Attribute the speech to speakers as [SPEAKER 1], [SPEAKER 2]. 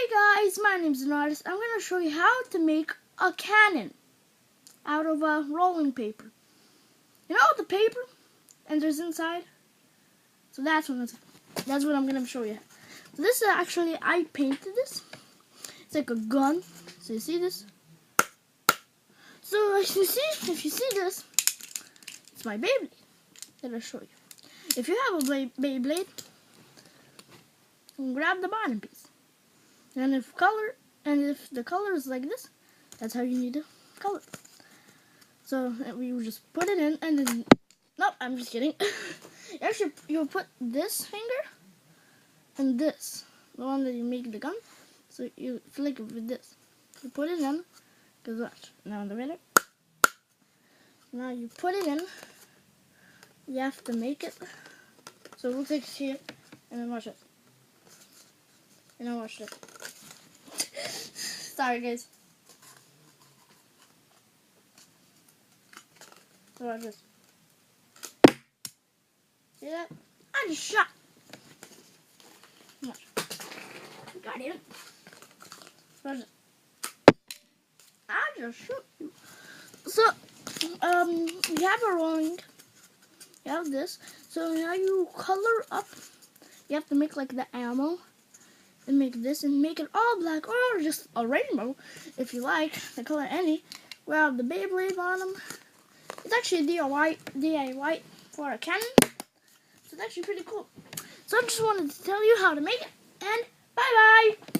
[SPEAKER 1] Hey guys, my name is Nardas. I'm going to show you how to make a cannon out of rolling paper. You know the paper and there's inside? So that's what I'm going to show you. So this is actually, I painted this. It's like a gun. So you see this? So if you see this, it's my Beyblade. Let me show you. If you have a Beyblade, grab the bottom piece. And if the color is like this, that's how you need to color. So we just put it in, and then nope, I'm just kidding. Actually, you put this finger and this, the one that you make the gun. So you flick it with this. You put it in, cause watch. Now in the minute. Now you put it in. You have to make it. So we'll take it here, and then watch it. And now watch this. Sorry guys. So watch this. See that? I just shot. Watch. Got him. Watch it. I just shoot you. So you have a rolling. You have this. So now you color up. You have to make like the ammo. And make this and make it all black or just a rainbow if you like the color any. Grab the Beyblade bottom. It's actually DIY for a cannon. So it's actually pretty cool. So I just wanted to tell you how to make it, and bye bye.